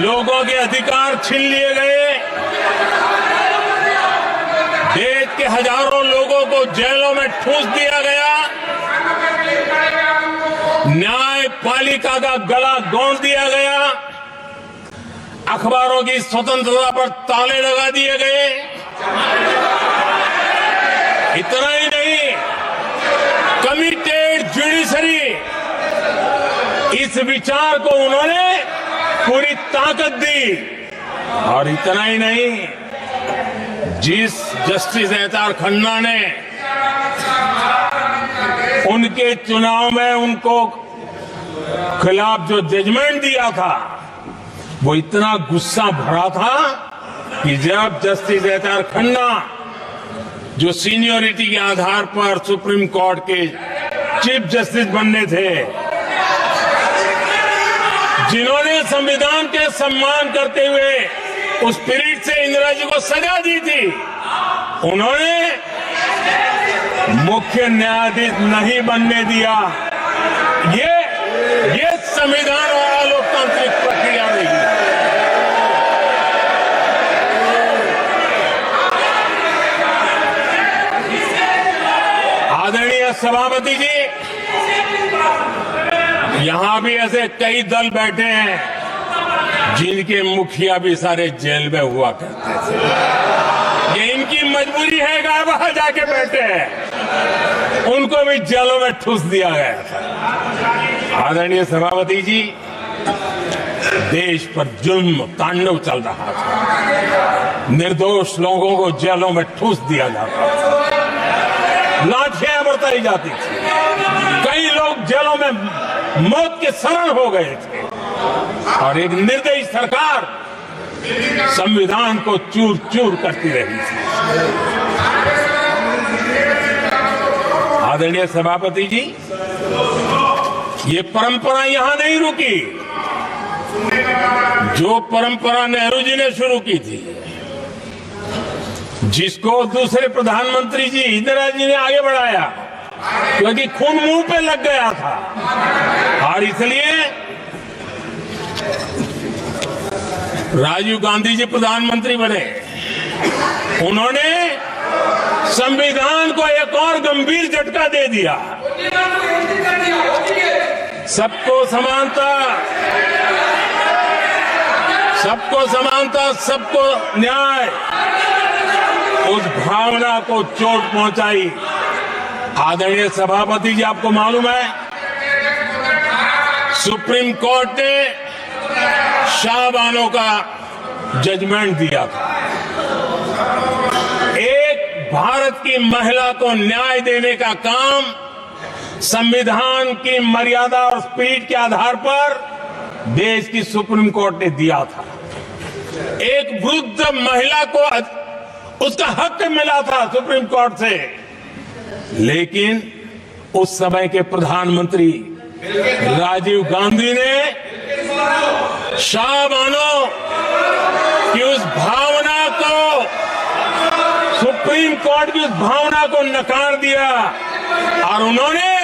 लोगों के अधिकार छीन लिए गए, देश के हजारों लोगों को जेलों में ठूंस दिया गया, न्यायपालिका का गला दौड़ दिया गया, अखबारों की स्वतंत्रता पर ताले लगा दिए गए। इतना ही नहीं, कमिटेड जुडिशरी, इस विचार को उन्होंने पूरी ताकत दी। और इतना ही नहीं, जिस जस्टिस एहतार खन्ना ने उनके चुनाव में उनको खिलाफ जो जजमेंट दिया था, वो इतना गुस्सा भरा था कि जब जस्टिस एहतार खन्ना, जो सीनियरिटी के आधार पर सुप्रीम कोर्ट के चीफ जस्टिस बनने थे, जिन्होंने संविधान के सम्मान करते हुए उस पीरियड से इंदिरा जी को सजा दी थी, उन्होंने मुख्य न्यायाधीश नहीं बनने दिया। ये संविधान और अलोकतांत्रिक प्रक्रिया रही। आदरणीय सभापति जी, यहां भी ऐसे कई दल बैठे हैं जिनके मुखिया भी सारे जेल में हुआ करते थे। ये इनकी मजबूरी है कि वहां जाके बैठे हैं, उनको भी जेलों में ठूस दिया गया था। आदरणीय सभापति जी, देश पर जुल्म तांडव चल रहा था, निर्दोष लोगों को जेलों में ठूस दिया जाता था, लाठियां बरताई जाती थी, कई लोग जेलों में मौत के शरण हो गए थे, और एक निर्दयी सरकार संविधान को चूर चूर करती रही थी। आदरणीय सभापति जी, ये परंपरा यहां नहीं रुकी। जो परंपरा नेहरू जी ने शुरू की थी, जिसको दूसरे प्रधानमंत्री जी इंदिरा जी ने आगे बढ़ाया, क्योंकि खून मुंह पे लग गया था, और इसलिए राजीव गांधी जी प्रधानमंत्री बने। उन्होंने संविधान को एक और गंभीर झटका दे दिया। सबको समानता, सबको समानता, सबको न्याय, उस भावना को चोट पहुंचाई। आदरणीय सभापति जी, आपको मालूम है, सुप्रीम कोर्ट ने शाहबानो का जजमेंट दिया था। एक भारत की महिला को न्याय देने का काम संविधान की मर्यादा और स्पिरिट के आधार पर देश की सुप्रीम कोर्ट ने दिया था। एक वृद्ध महिला को उसका हक मिला था सुप्रीम कोर्ट से, लेकिन उस समय के प्रधानमंत्री राजीव गांधी ने शाहबानो की उस भावना को, सुप्रीम कोर्ट की उस भावना को नकार दिया, और उन्होंने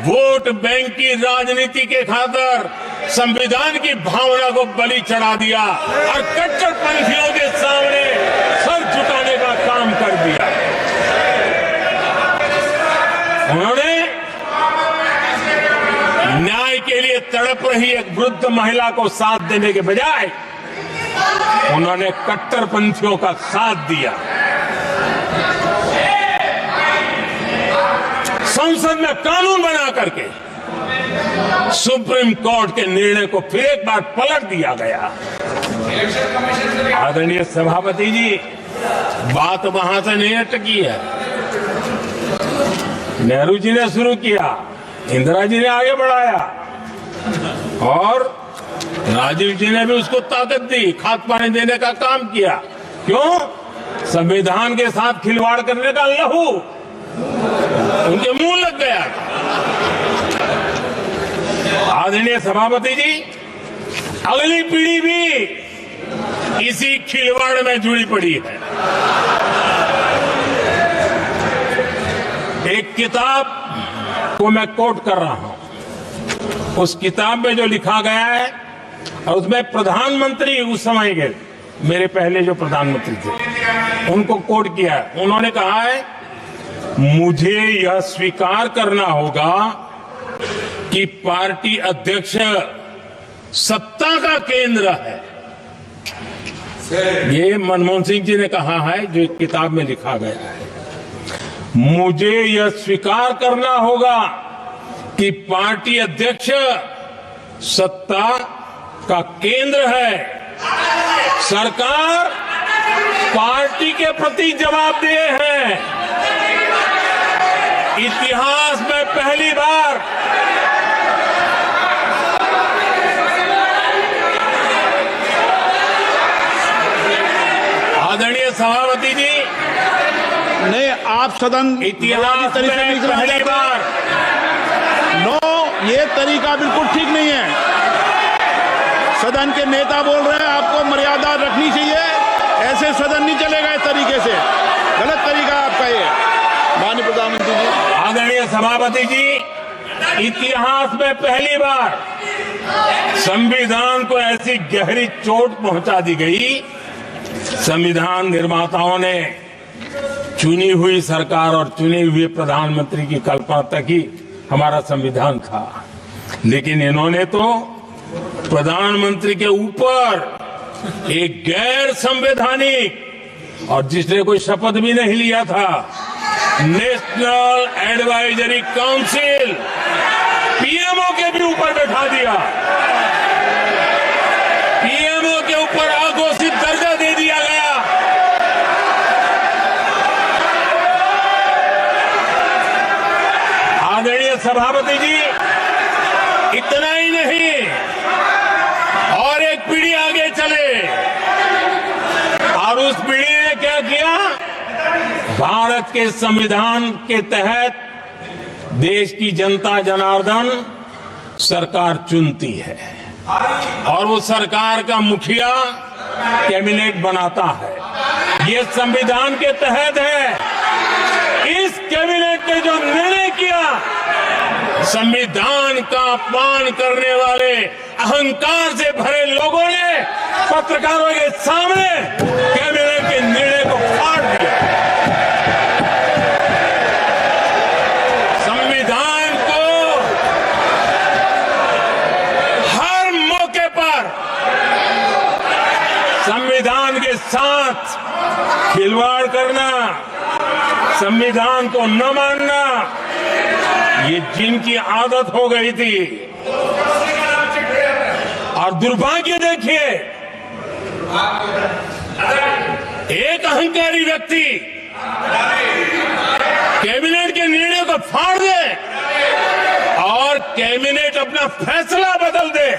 वोट बैंक की राजनीति के खातिर संविधान की भावना को बलि चढ़ा दिया और कट्टरपंथियों के सामने सर झुकाने का काम कर दिया। उन्होंने न्याय के लिए तड़प रही एक वृद्ध महिला को साथ देने के बजाय उन्होंने कट्टरपंथियों का साथ दिया। संसद में कानून बना करके सुप्रीम कोर्ट के निर्णय को फिर एक बार पलट दिया गया। आदरणीय सभापति जी, बात वहां से नहीं अटकी है। नेहरू जी ने शुरू किया, इंदिरा जी ने आगे बढ़ाया, और राजीव जी ने भी उसको ताकत दी, खाद पानी देने का काम किया। क्यों? संविधान के साथ खिलवाड़ करने का लहू उनके मुंह लग गया। आदरणीय सभापति जी, अगली पीढ़ी भी इसी खिलवाड़ में जुड़ी पड़ी है। एक किताब को मैं कोट कर रहा हूं। उस किताब में जो लिखा गया है, और उसमें प्रधानमंत्री उस समय के मेरे पहले जो प्रधानमंत्री थे उनको कोट किया है। उन्होंने कहा है, मुझे यह स्वीकार करना होगा कि पार्टी अध्यक्ष सत्ता का केंद्र है। ये मनमोहन सिंह जी ने कहा है, जो एक किताब में लिखा गया है। मुझे यह स्वीकार करना होगा कि पार्टी अध्यक्ष सत्ता का केंद्र है। सरकार पार्टी के प्रति जवाबदेह है। इतिहास में पहली बार आदरणीय सभापति जी, नहीं, आप सदन इतिहास में पहली बार ये तरीका बिल्कुल ठीक नहीं है। सदन के नेता बोल रहे हैं, आपको मर्यादा रखनी चाहिए। ऐसे सदन नहीं चलेगा इस तरीके से, गलत तरीका आपका ये। माननीय प्रधानमंत्री जी, आदरणीय सभापति जी, इतिहास में पहली बार संविधान को ऐसी गहरी चोट पहुंचा दी गई। संविधान निर्माताओं ने चुनी हुई सरकार और चुने हुए प्रधानमंत्री की कल्पना तक ही हमारा संविधान था, लेकिन इन्होंने तो प्रधानमंत्री के ऊपर एक गैर संवैधानिक, और जिसने कोई शपथ भी नहीं लिया था, नेशनल एडवाइजरी काउंसिल पीएमओ के भी ऊपर बैठा दिया। पीएमओ के ऊपर अघोषित दर्जा दे दिया गया। आदरणीय सभापति जी, इतना ही नहीं, और एक पीढ़ी आगे चले, और उस पीढ़ी ने क्या किया? भारत के संविधान के तहत देश की जनता जनार्दन सरकार चुनती है और वो सरकार का मुखिया कैबिनेट बनाता है। ये संविधान के तहत है। इस कैबिनेट ने जो निर्णय किया, संविधान का अपमान करने वाले अहंकार से भरे लोगों ने पत्रकारों के सामने कैबिनेट के निर्णय को फाड़ दिया। संविधान को हर मौके पर संविधान के साथ खिलवाड़ करना, संविधान को न मानना, ये जिनकी आदत हो गई थी। और दुर्भाग्य देखिए, एक अहंकारी व्यक्ति कैबिनेट के निर्णय को फाड़ दे और कैबिनेट अपना फैसला बदल दे।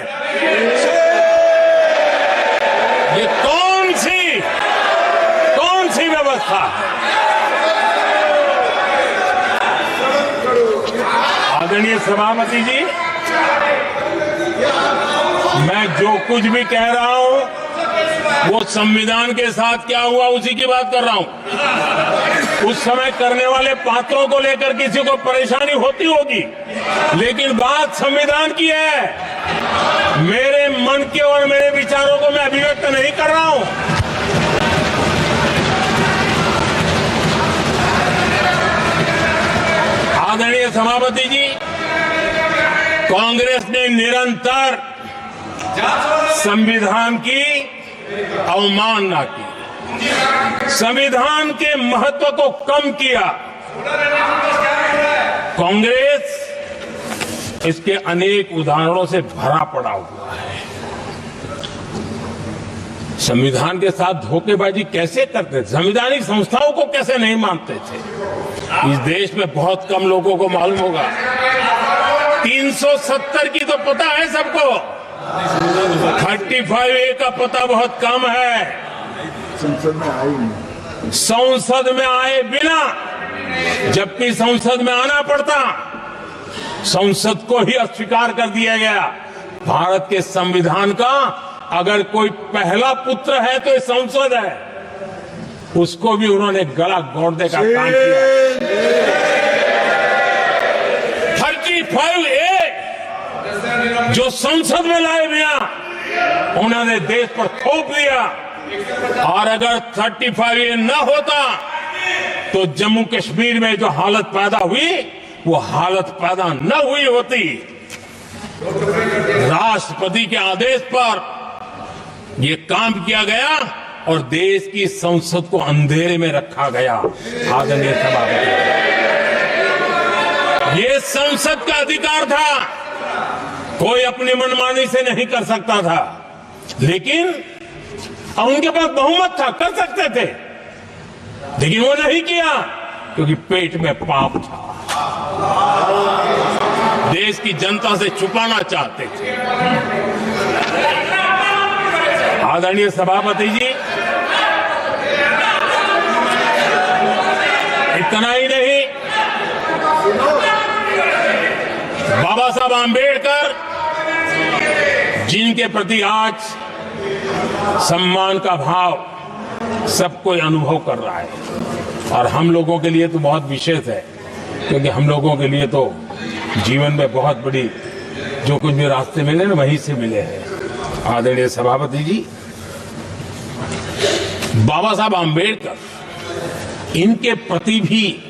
ये कौन सी व्यवस्था है? आदरणीय सभापति जी, मैं जो कुछ भी कह रहा हूं वो संविधान के साथ क्या हुआ उसी की बात कर रहा हूं। उस समय करने वाले पात्रों को लेकर किसी को परेशानी होती होगी, लेकिन बात संविधान की है। मेरे मन के और मेरे विचारों को मैं अभिव्यक्त नहीं कर रहा हूं। आदरणीय सभापति जी, कांग्रेस ने निरंतर संविधान की अवमानना की, संविधान के महत्व को कम किया। कांग्रेस इसके अनेक उदाहरणों से भरा पड़ा हुआ है। संविधान के साथ धोखेबाजी कैसे करते थे, संवैधानिक संस्थाओं को कैसे नहीं मानते थे, इस देश में बहुत कम लोगों को मालूम होगा। 370 की तो पता है सबको, 35A का पता बहुत कम है। संसद में आए बिना, जबकि संसद में आना पड़ता, संसद को ही अस्वीकार कर दिया गया। भारत के संविधान का अगर कोई पहला पुत्र है तो ये संसद है, उसको भी उन्होंने गला घोंटने का काम किया। 35A जो संसद में लाए बिना उन्होंने देश पर थोप दिया। और अगर 35A न होता तो जम्मू कश्मीर में जो हालत पैदा हुई वो हालत पैदा न हुई होती। राष्ट्रपति के आदेश पर ये काम किया गया और देश की संसद को अंधेरे में रखा गया। आदरणीय सभापति, ये संसद का अधिकार था, कोई अपनी मनमानी से नहीं कर सकता था, लेकिन उनके पास बहुमत था, कर सकते थे, लेकिन वो नहीं किया क्योंकि पेट में पाप था, देश की जनता से छुपाना चाहते थे। आदरणीय सभापति जी, इतना ही नहीं, बाबा साहब आंबेडकर जिनके प्रति आज सम्मान का भाव सब कोई अनुभव कर रहा है और हम लोगों के लिए तो बहुत विशेष है, क्योंकि हम लोगों के लिए तो जीवन में बहुत बड़ी जो कुछ भी रास्ते मिले ना वहीं से मिले हैं। आदरणीय सभापति जी, बाबा साहब आंबेडकर इनके प्रति भी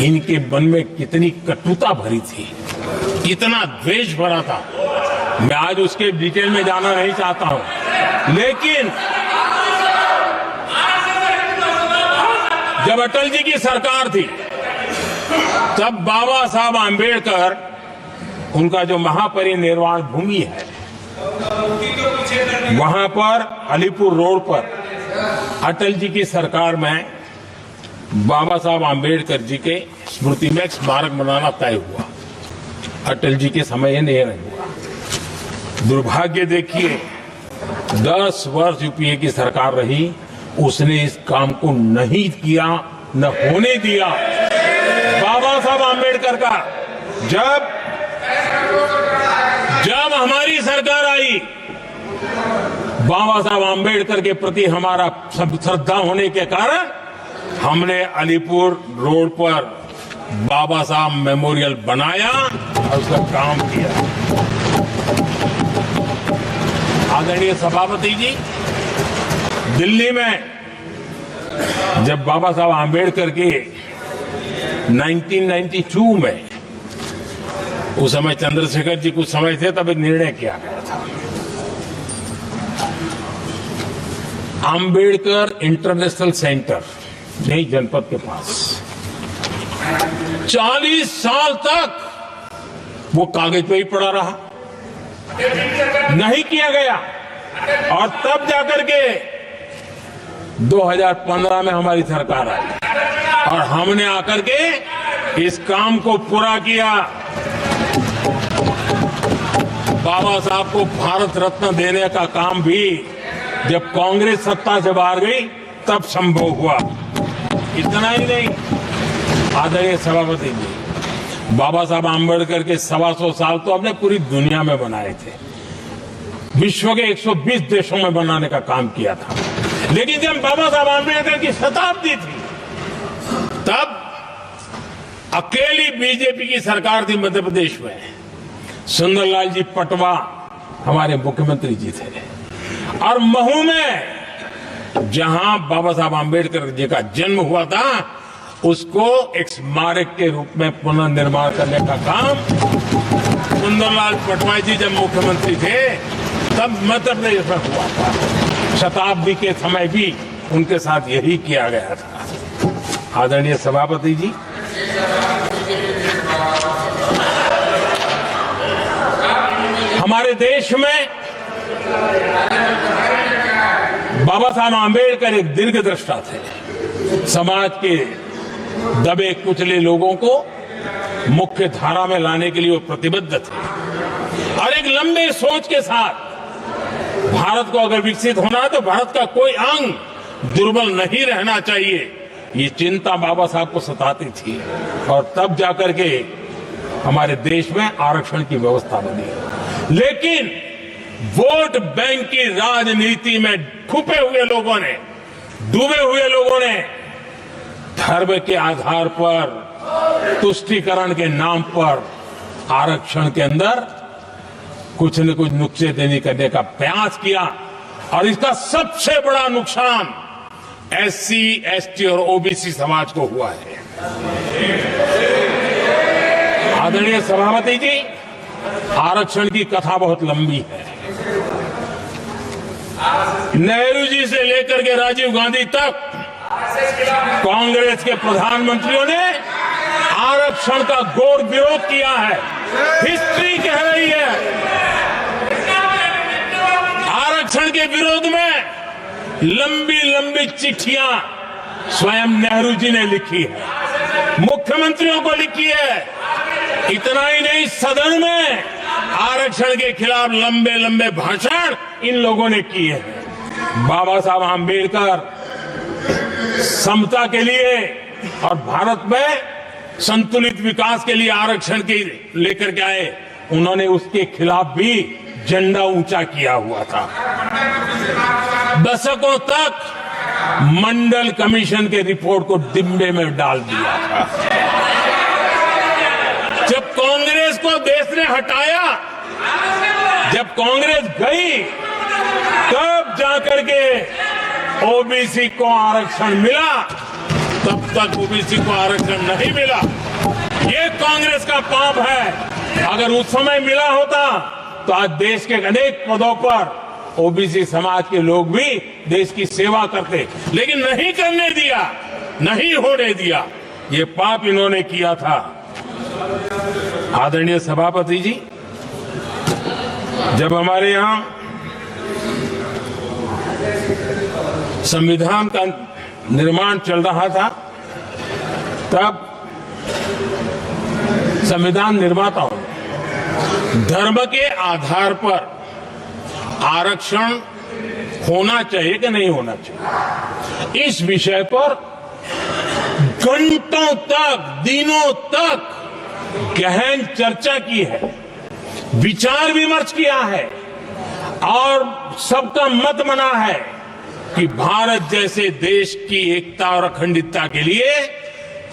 इनके मन में कितनी कटुता भरी थी, कितना द्वेष भरा था, मैं आज उसके डिटेल में जाना नहीं चाहता हूं, लेकिन जब अटल जी की सरकार थी तब बाबा साहब आंबेडकर, उनका जो महापरिनिर्वाण भूमि है वहां पर अलीपुर रोड पर अटल जी की सरकार में बाबा साहब आंबेडकर जी के स्मृति में एक स्मारक बनाना तय हुआ। अटल जी के समय ये नहीं हुआ। दुर्भाग्य देखिए, 10 वर्ष यूपीए की सरकार रही, उसने इस काम को नहीं किया, न होने दिया। बाबा साहब आंबेडकर का जब हमारी सरकार आई, बाबा साहब आंबेडकर के प्रति हमारा श्रद्धा होने के कारण हमने अलीपुर रोड पर बाबा साहब मेमोरियल बनाया और उसका काम किया। आदरणीय सभापति जी, दिल्ली में जब बाबा साहब आंबेडकर के 1992 में, उस समय चंद्रशेखर जी कुछ समय थे, तब एक निर्णय किया गया था, आंबेडकर इंटरनेशनल सेंटर नई जनपद के पास 40 साल तक वो कागज पे ही पड़ा रहा, नहीं किया गया। और तब जाकर के 2015 में हमारी सरकार आई और हमने आकर के इस काम को पूरा किया। बाबा साहब को भारत रत्न देने का काम भी जब कांग्रेस सत्ता से बाहर गई तब संभव हुआ। इतना ही नहीं, आदरणीय सभापति जी, बाबा साहब आंबेडकर के 125 साल तो हमने पूरी दुनिया में बनाए थे, विश्व के 120 देशों में बनाने का काम किया था। लेकिन जब बाबा साहब आंबेडकर की शताब्दी थी तब अकेली बीजेपी की सरकार थी मध्य प्रदेश में। सुंदरलाल जी पटवा हमारे मुख्यमंत्री जी थे और महू में जहां बाबा साहब आंबेडकर जी का जन्म हुआ था उसको एक स्मारक के रूप में पुनर्निर्माण करने का काम सुंदरलाल पटवाई जी जब मुख्यमंत्री थे तब मध्य प्रदेश में हुआ था। शताब्दी के समय भी उनके साथ यही किया गया था। आदरणीय सभापति जी, हमारे देश में बाबा साहब आंबेडकर एक दीर्घदृष्टा थे। समाज के दबे कुचले लोगों को मुख्य धारा में लाने के लिए वो प्रतिबद्ध थे और एक लंबे सोच के साथ भारत को अगर विकसित होना है तो भारत का कोई अंग दुर्बल नहीं रहना चाहिए, ये चिंता बाबा साहब को सताती थी। और तब जाकर के हमारे देश में आरक्षण की व्यवस्था बनी। लेकिन वोट बैंक की राजनीति में छुपे हुए लोगों ने, डूबे हुए लोगों ने धर्म के आधार पर, तुष्टीकरण के नाम पर आरक्षण के अंदर कुछ न कुछ नुक्सेदनी करने का प्रयास किया और इसका सबसे बड़ा नुकसान एससी, एसटी और ओबीसी समाज को हुआ है। आदरणीय सभापति जी, आरक्षण की कथा बहुत लंबी है। नेहरू जी से लेकर के राजीव गांधी तक कांग्रेस के प्रधानमंत्रियों ने आरक्षण का घोर विरोध किया है। हिस्ट्री कह रही है आरक्षण के विरोध में लंबी लंबी चिट्ठियां स्वयं नेहरू जी ने लिखी है, मुख्यमंत्रियों को लिखी है। इतना ही नहीं, सदन में आरक्षण के खिलाफ लंबे लंबे भाषण इन लोगों ने किए हैं। बाबा साहब आंबेडकर समता के लिए और भारत में संतुलित विकास के लिए आरक्षण के लेकर के आए, उन्होंने उसके खिलाफ भी झंडा ऊंचा किया हुआ था। दशकों तक मंडल कमीशन के रिपोर्ट को डिब्बे में डाल दिया था। जब कांग्रेस को देश ने हटाया, जब कांग्रेस गई, तब जाकर के ओबीसी को आरक्षण मिला, तब तक ओबीसी को आरक्षण नहीं मिला। ये कांग्रेस का पाप है। अगर उस समय मिला होता तो आज देश के अनेक पदों पर ओबीसी समाज के लोग भी देश की सेवा करते, लेकिन नहीं करने दिया, नहीं होने दिया। ये पाप इन्होंने किया था। आदरणीय सभापति जी, जब हमारे यहां संविधान का निर्माण चल रहा था, तब संविधान निर्माताओं ने धर्म के आधार पर आरक्षण होना चाहिए कि नहीं होना चाहिए, इस विषय पर घंटों तक, दिनों तक गहन चर्चा की है, विचार विमर्श किया है और सबका मत बना है कि भारत जैसे देश की एकता और अखंडता के लिए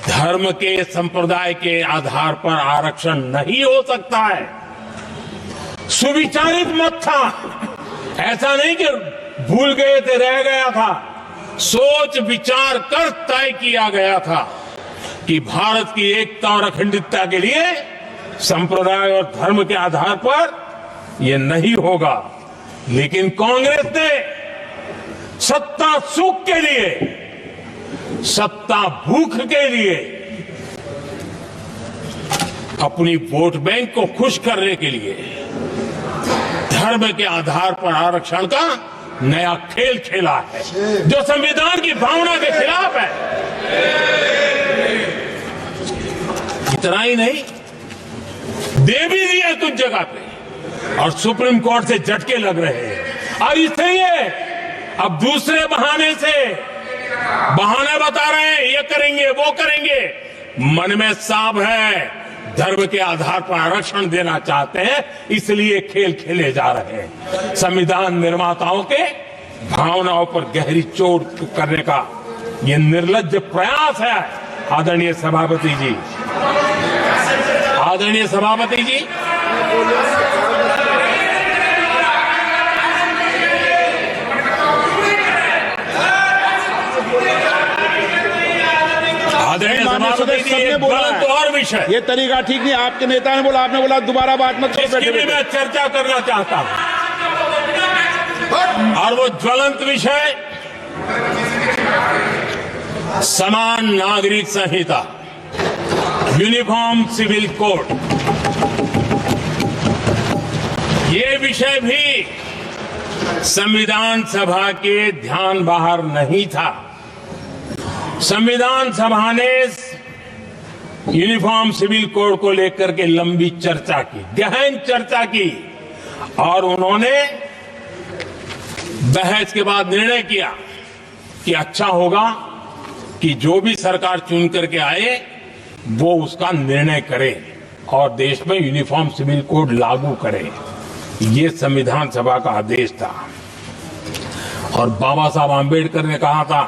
धर्म के, संप्रदाय के आधार पर आरक्षण नहीं हो सकता है। सुविचारित मत था, ऐसा नहीं कि भूल गए थे, रह गया था। सोच विचार कर तय किया गया था कि भारत की एकता और अखंडता के लिए संप्रदाय और धर्म के आधार पर यह नहीं होगा। लेकिन कांग्रेस ने सत्ता सुख के लिए, सत्ता भूख के लिए, अपनी वोट बैंक को खुश करने के लिए धर्म के आधार पर आरक्षण का नया खेल खेला है, जो संविधान की भावना के खिलाफ है। इतना ही नहीं, दे भी दिया कुछ जगह पे और सुप्रीम कोर्ट से झटके लग रहे हैं। और इसलिए अब दूसरे बहाने से बहाने बता रहे हैं, ये करेंगे वो करेंगे। मन में साफ है, धर्म के आधार पर आरक्षण देना चाहते हैं, इसलिए खेल खेले जा रहे हैं। संविधान निर्माताओं के भावनाओं पर गहरी चोट करने का यह निर्लज्ज प्रयास है। आदरणीय सभापति जी, आदरणीय सभापति जी, सबने बोला और विषय, ये तरीका ठीक नहीं। आपके नेता ने बोला, आपने बोला दोबारा बात मत करो। इसकी भी मैं चर्चा करना चाहता हूं, और वो ज्वलंत विषय समान नागरिक संहिता, यूनिफॉर्म सिविल कोड। ये विषय भी संविधान सभा के ध्यान बाहर नहीं था। संविधान सभा ने यूनिफॉर्म सिविल कोड को लेकर के लंबी चर्चा की, गहन चर्चा की, और उन्होंने बहस के बाद निर्णय किया कि अच्छा होगा कि जो भी सरकार चुन करके आए वो उसका निर्णय करे और देश में यूनिफॉर्म सिविल कोड लागू करे। ये संविधान सभा का आदेश था। और बाबा साहब आंबेडकर ने कहा था,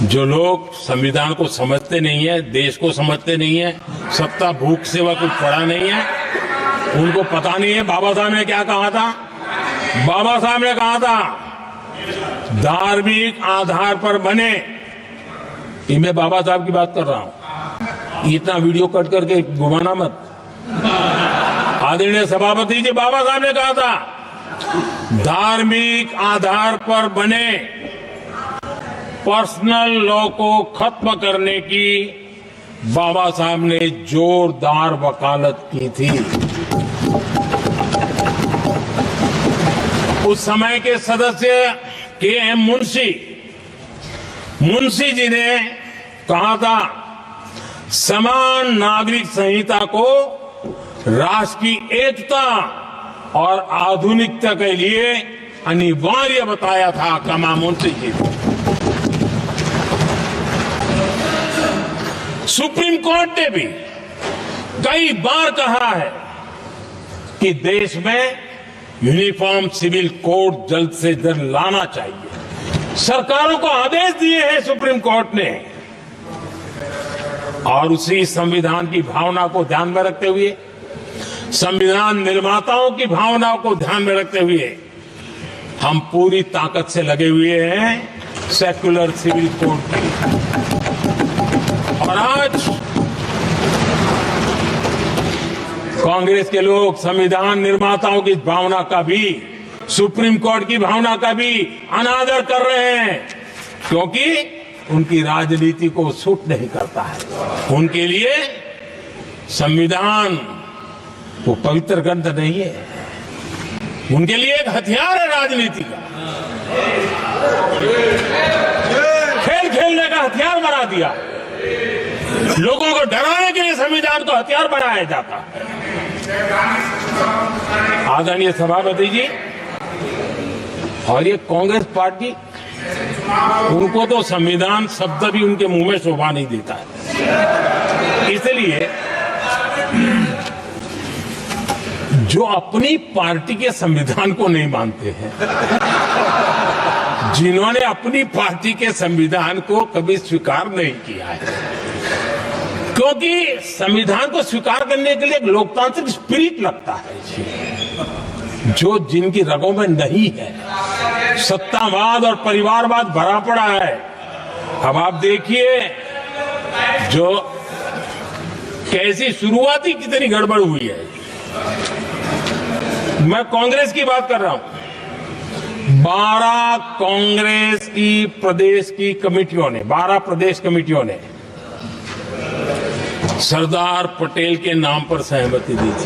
जो लोग संविधान को समझते नहीं है, देश को समझते नहीं है, सत्ता भूख सेवा कुछ पड़ा नहीं है, उनको पता नहीं है बाबा साहब ने क्या कहा था। बाबा साहब ने कहा था धार्मिक आधार पर बने, ये मैं बाबा साहब की बात कर रहा हूं, इतना वीडियो कट करके घुमाना मत। आदरणीय सभापति जी, बाबा साहब ने कहा था धार्मिक आधार पर बने पर्सनल लॉ को खत्म करने की बाबा साहब ने जोरदार वकालत की थी। उस समय के सदस्य के.एम. मुंशी जी ने कहा था समान नागरिक संहिता को राष्ट्र की एकता और आधुनिकता के लिए अनिवार्य बताया था। कमा मुंशी जी ने। सुप्रीम कोर्ट ने भी कई बार कहा है कि देश में यूनिफॉर्म सिविल कोड जल्द से जल्द लाना चाहिए। सरकारों को आदेश दिए हैं सुप्रीम कोर्ट ने, और उसी संविधान की भावना को ध्यान में रखते हुए, संविधान निर्माताओं की भावनाओं को ध्यान में रखते हुए हम पूरी ताकत से लगे हुए हैं सेक्युलर सिविल कोड की। और आज कांग्रेस के लोग संविधान निर्माताओं की भावना का भी, सुप्रीम कोर्ट की भावना का भी अनादर कर रहे हैं, क्योंकि उनकी राजनीति को सूट नहीं करता है। उनके लिए संविधान वो पवित्र ग्रंथ नहीं है, उनके लिए एक हथियार है राजनीति का। खेल खेलने का हथियार बना दिया। लोगों को डराने के लिए संविधान को हथियार बनाया जाता है। आदरणीय सभापति जी, और ये कांग्रेस पार्टी, उनको तो संविधान शब्द भी उनके मुंह में शोभा नहीं देता है। इसलिए जो अपनी पार्टी के संविधान को नहीं मानते हैं, जिन्होंने अपनी पार्टी के संविधान को कभी स्वीकार नहीं किया है, क्योंकि संविधान को स्वीकार करने के लिए एक लोकतांत्रिक स्पिरिट लगता है जो जिनकी रगों में नहीं है। सत्तावाद और परिवारवाद भरा पड़ा है। अब आप देखिए जो कैसी शुरुआती कितनी गड़बड़ हुई है। मैं कांग्रेस की बात कर रहा हूं। 12 कांग्रेस की प्रदेश की कमेटियों ने, 12 प्रदेश कमेटियों ने सरदार पटेल के नाम पर सहमति दी थी।